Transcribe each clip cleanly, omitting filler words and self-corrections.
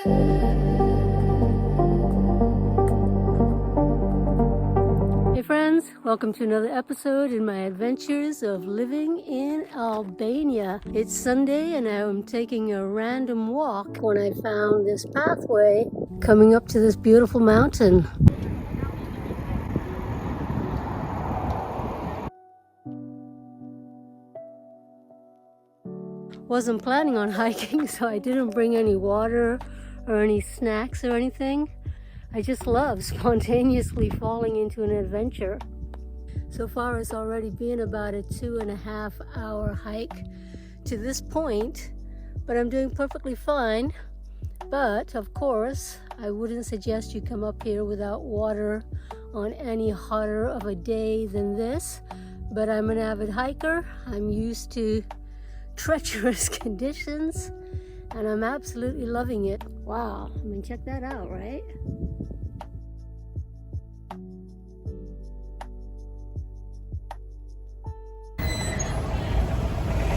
Hey friends, welcome to another episode in my adventures of living in Albania. It's Sunday and I'm taking a random walk when I found this pathway coming up to this beautiful mountain. Wasn't planning on hiking, so I didn't bring any water or any snacks or anything. I just love spontaneously falling into an adventure. So far it's already been about a 2.5 hour hike to this point, but I'm doing perfectly fine. But of course, I wouldn't suggest you come up here without water on any hotter of a day than this. But I'm an avid hiker. I'm used to treacherous conditions and I'm absolutely loving it. Wow, I mean, check that out, right?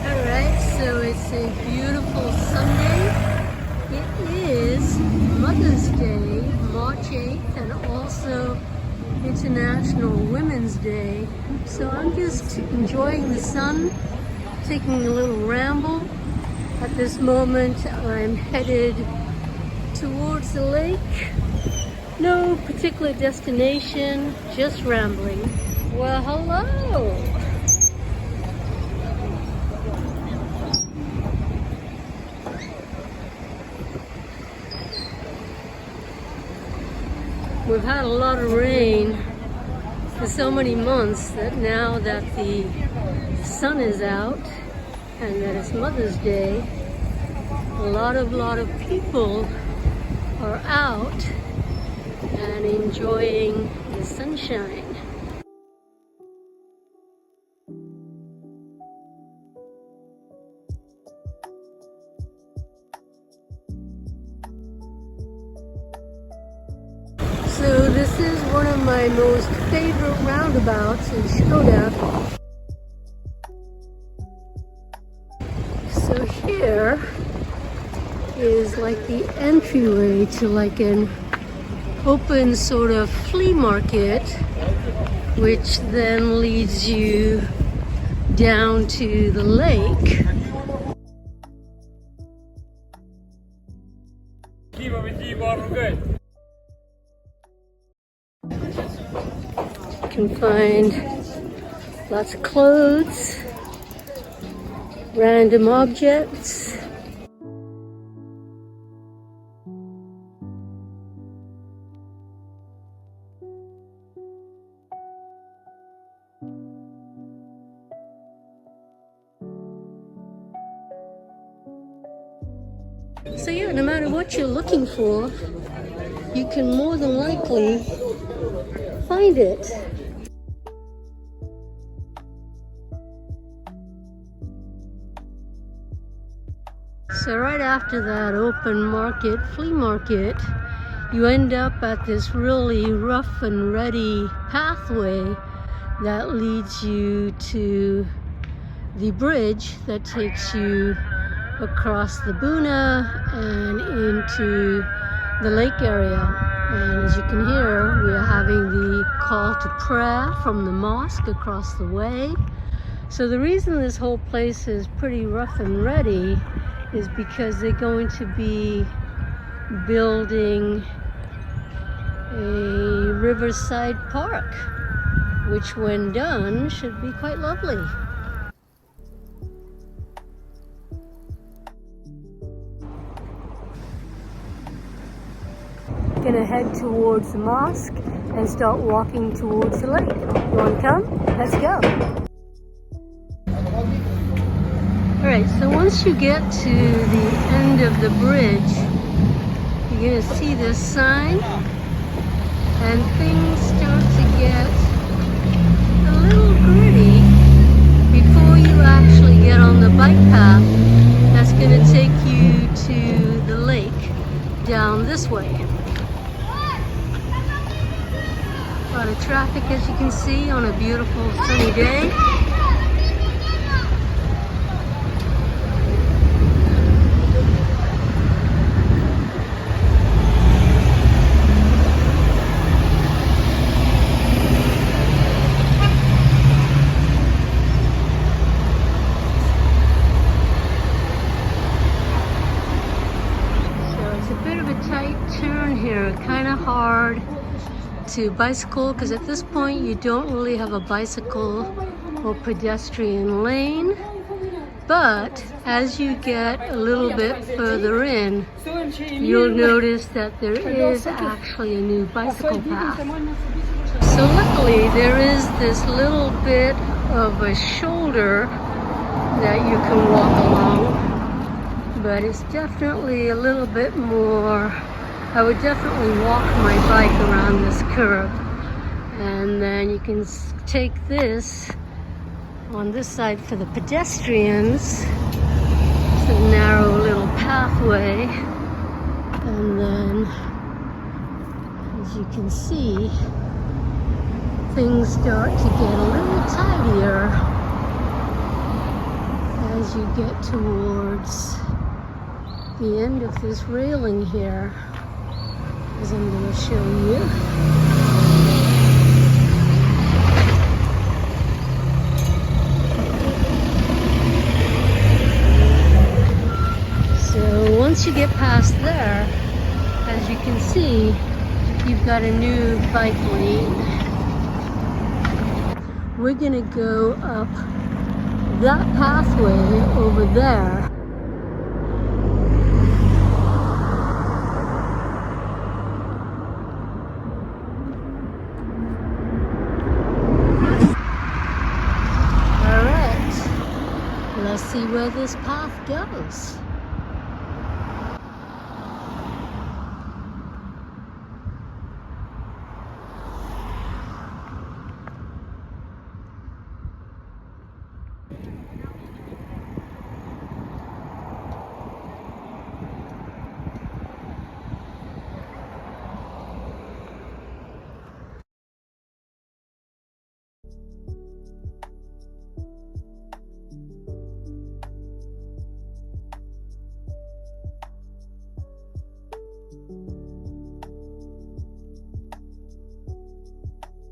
Alright, so it's a beautiful Sunday. It is Mother's Day, March 8th, and also International Women's Day. So I'm just enjoying the sun, taking a little ramble. At this moment, I'm headed towards the lake. No particular destination, just rambling. Well, hello! We've had a lot of rain for so many months that now that the sun is out and that it's Mother's Day, a lot of people are out and enjoying the sunshine. So this is one of my most favorite roundabouts in Shkodër. So here is like the entryway to like an open sort of flea market, which then leads you down to the lake. You can find lots of clothes, random objects. So yeah, no matter what you're looking for, you can more than likely find it. So right after that open market, flea market, you end up at this really rough and ready pathway that leads you to the bridge that takes you across the Buna and into the lake area. And as you can hear, we are having the call to prayer from the mosque across the way. So the reason this whole place is pretty rough and ready is because they're going to be building a riverside park, which when done should be quite lovely. Gonna head towards the mosque and start walking towards the lake. You wanna come? Let's go. Alright, so once you get to the end of the bridge, you're gonna see this sign and things start to get a little gritty before you actually get on the bike path that's gonna take you to the lake down this way. A lot of traffic, as you can see, on a beautiful sunny day. tight turn here, kind of hard to bicycle because at this point you don't really have a bicycle or pedestrian lane. But as you get a little bit further in, you'll notice that there is actually a new bicycle path. So luckily there is this little bit of a shoulder that you can walk along, but it's definitely a little bit more. I would definitely walk my bike around this curve, and then you can take this on this side for the pedestrians. It's a narrow little pathway, and then as you can see, things start to get a little tidier as you get towards the end of this railing here, as I'm going to show you. So once you get past there, as you can see, you've got a new bike lane. We're going to go up that pathway over there. Let's see where this path goes.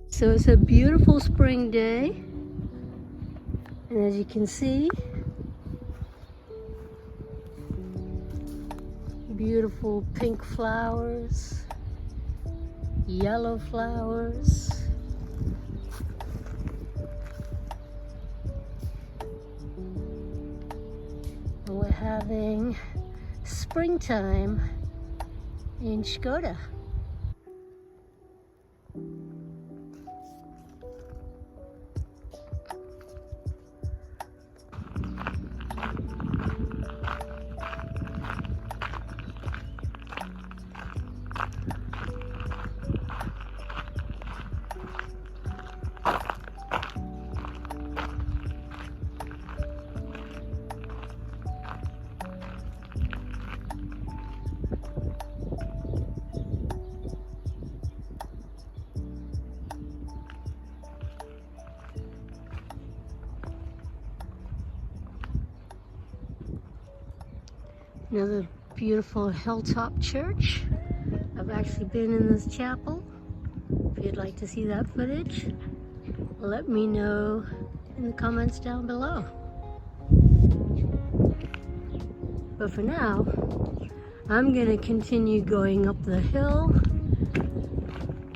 So it's a beautiful spring day, and as you can see, beautiful pink flowers, yellow flowers. And we're having springtime in Shkodër. Another beautiful Hilltop Church. I've actually been in this chapel. If you'd like to see that footage, let me know in the comments down below. But for now, I'm going to continue going up the hill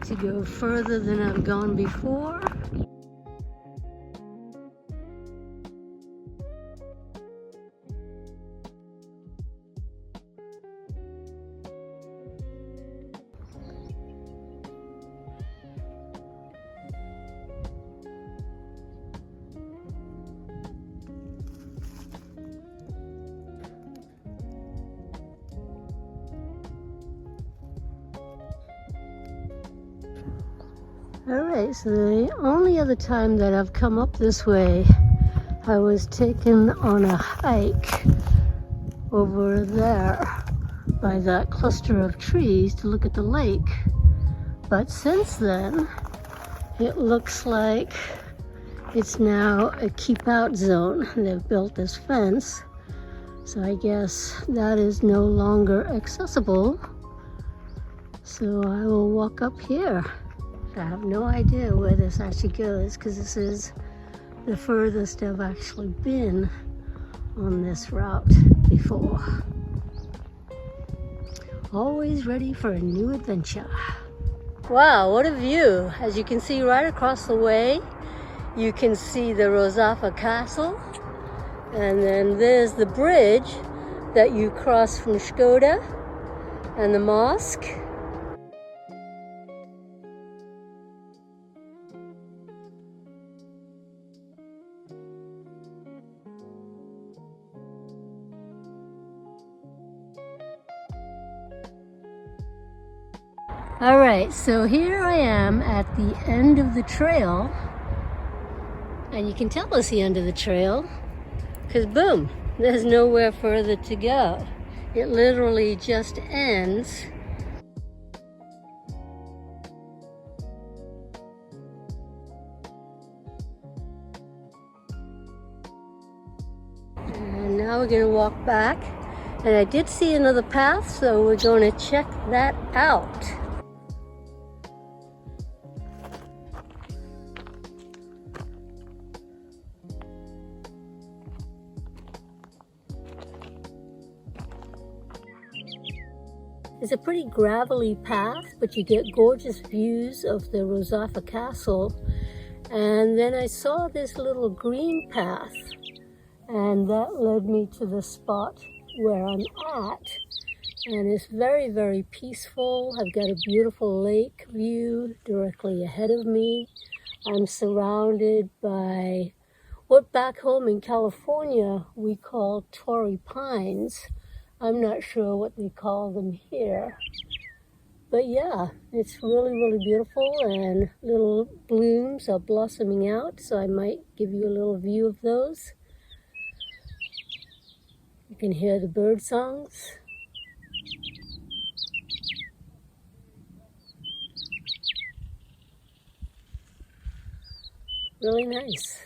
to go further than I've gone before. Alright, so the only other time that I've come up this way, I was taken on a hike over there by that cluster of trees to look at the lake. But since then, it looks like it's now a keep out zone. They've built this fence, so I guess that is no longer accessible. So I will walk up here. I have no idea where this actually goes because this is the furthest I've actually been on this route before. Always ready for a new adventure. Wow, what a view. As you can see right across the way, you can see the Rozafa Castle. And then there's the bridge that you cross from Shkodër and the mosque. All right, so here I am at the end of the trail, and you can tell it's the end of the trail because boom, there's nowhere further to go. It literally just ends. And now we're going to walk back, and I did see another path, so we're going to check that out. It's a pretty gravelly path, but you get gorgeous views of the Rozafa Castle. And then I saw this little green path, and that led me to the spot where I'm at. And it's very, very peaceful. I've got a beautiful lake view directly ahead of me. I'm surrounded by what back home in California we call Torrey pines. I'm not sure what they call them here. But yeah, it's really, really beautiful, and little blooms are blossoming out, so I might give you a little view of those. You can hear the bird songs. Really nice.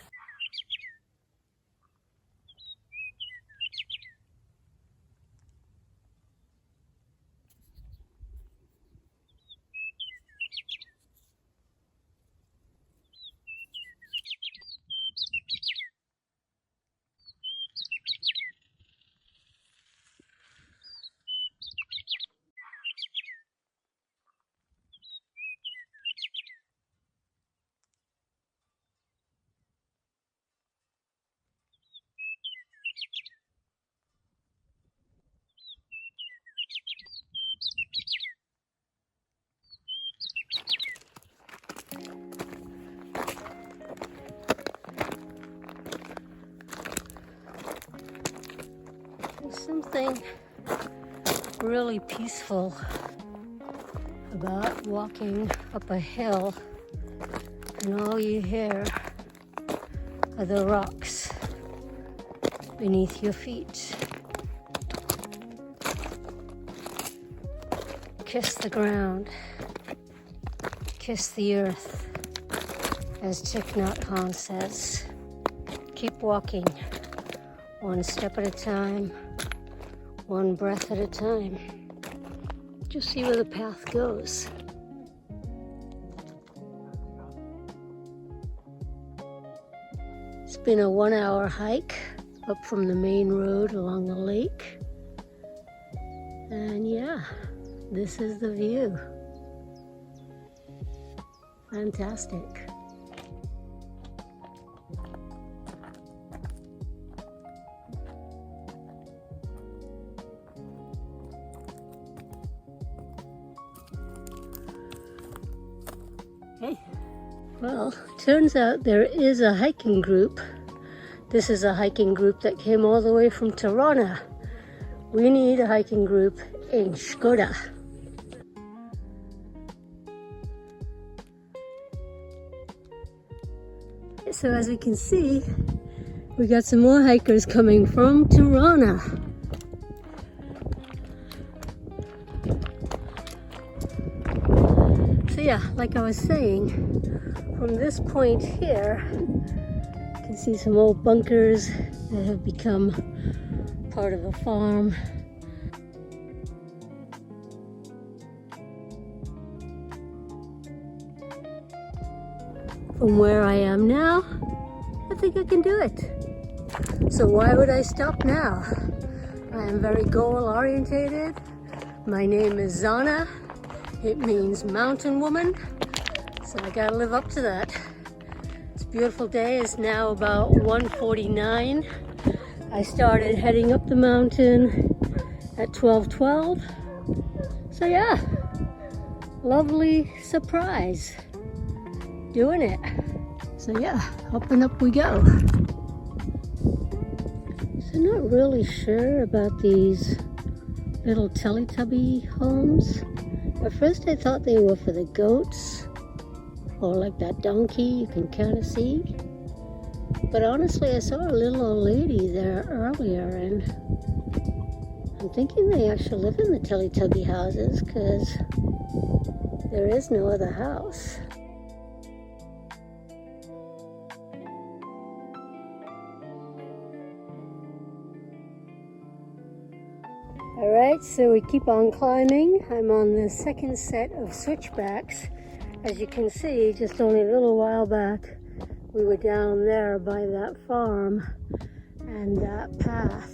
There's something really peaceful about walking up a hill and all you hear are the rocks beneath your feet. Kiss the ground, kiss the earth, as Thich Nhat Hanh says. Keep walking, one step at a time, one breath at a time. Just see where the path goes. It's been a 1-hour hike up from the main road along the lake. And yeah, this is the view. Fantastic. Hey. Well, turns out there is a hiking group. This is a hiking group that came all the way from Tirana. We need a hiking group in Shkodër. So as we can see, we got some more hikers coming from Tirana. So yeah, like I was saying, from this point here, you can see some old bunkers that have become part of a farm. From where I am now, I think I can do it. So why would I stop now? I am very goal orientated. My name is Zana. It means mountain woman, so I gotta live up to that. It's a beautiful day. It's now about 1:49. I started heading up the mountain at 12:12. So yeah, lovely surprise doing it. So yeah, up and up we go. So not really sure about these little Teletubby homes. At first I thought they were for the goats, or like that donkey you can kind of see. But honestly, I saw a little old lady there earlier, and I'm thinking they actually live in the Teletubby houses because there is no other house. Alright, so we keep on climbing. I'm on the second set of switchbacks. As you can see, just only a little while back, we were down there by that farm and that path.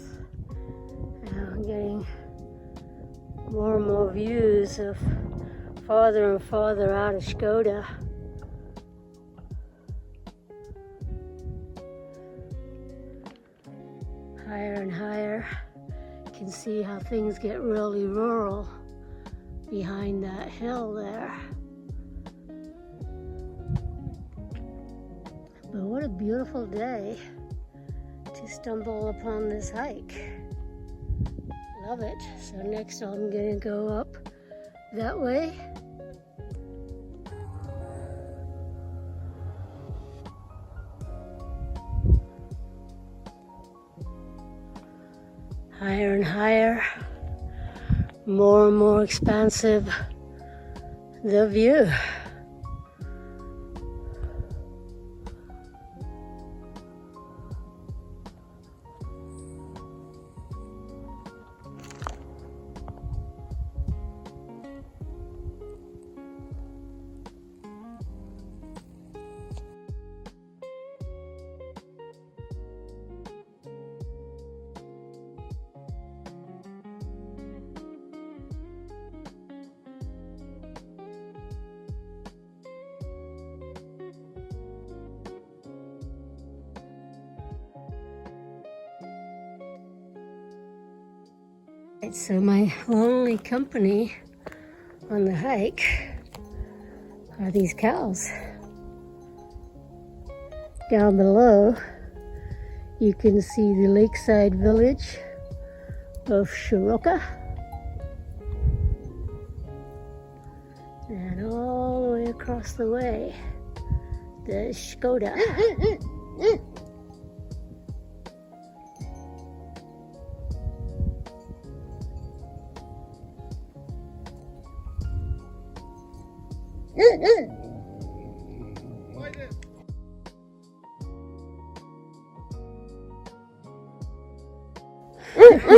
Now I'm getting more and more views of farther and farther out of Shkodër. Higher and higher. You can see how things get really rural behind that hill there. But what a beautiful day to stumble upon this hike. Love it. So next I'm gonna go up that way. Higher and higher, more and more expansive the view. So my only company on the hike are these cows. Down below you can see the lakeside village of Shiroke, and all the way across the way the Shkodër.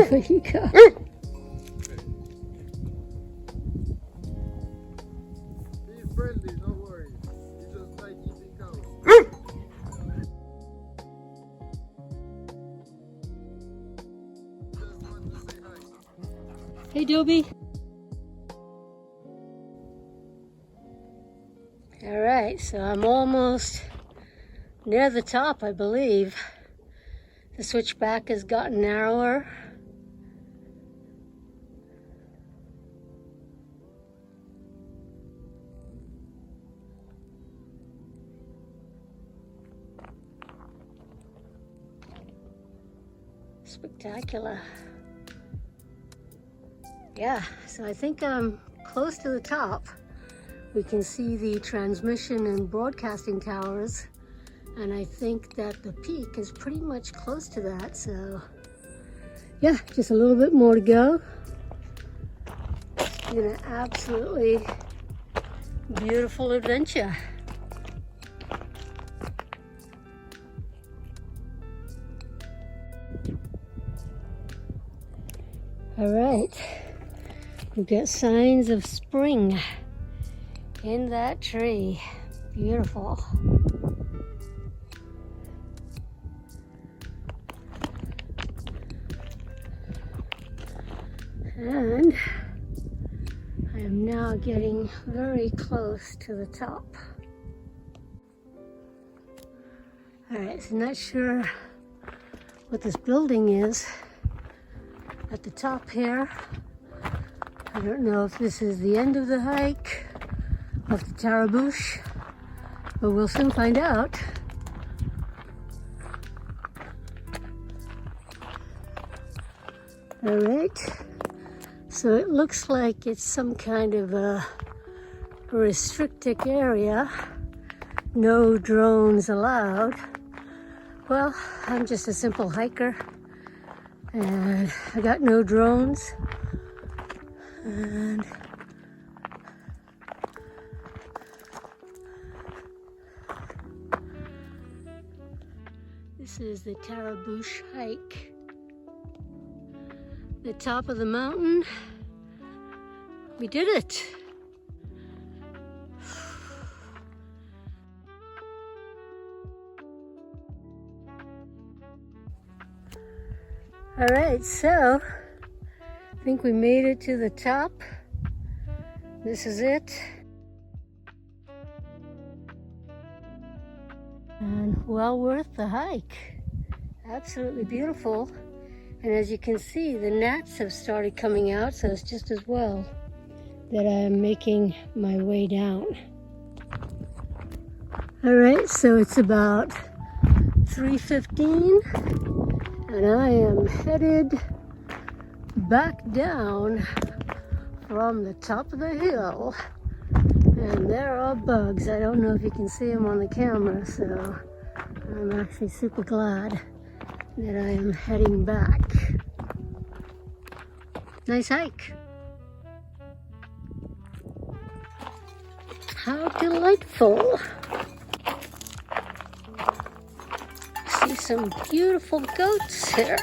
There you go. Be friendly, no worries. You just like eating cows. Just want to say hi. Hey, Dobie. All right, so I'm almost near the top, I believe. The switchback has gotten narrower. Spectacular. Yeah, so I think I'm close to the top. We can see the transmission and broadcasting towers, and I think that the peak is pretty much close to that. So yeah, just a little bit more to go. It's been an absolutely beautiful adventure. All right, we've got signs of spring in that tree. Beautiful. And I am now getting very close to the top. Alright, so not sure what this building is at the top here. I don't know if this is the end of the hike of the Tarabosh, but we'll soon find out. Alright, so it looks like it's some kind of a restricted area. No drones allowed. Well, I'm just a simple hiker and I got no drones. And this is the Tarabosh hike. The top of the mountain. We did it. All right, so I think we made it to the top. This is it. And well worth the hike. Absolutely beautiful. And as you can see, the gnats have started coming out, so it's just as well that I'm making my way down. All right, so it's about 3:15, and I am headed back down from the top of the hill. And there are bugs. I don't know if you can see them on the camera, so I'm actually super glad that I am heading back. Nice hike. How delightful. See some beautiful goats here.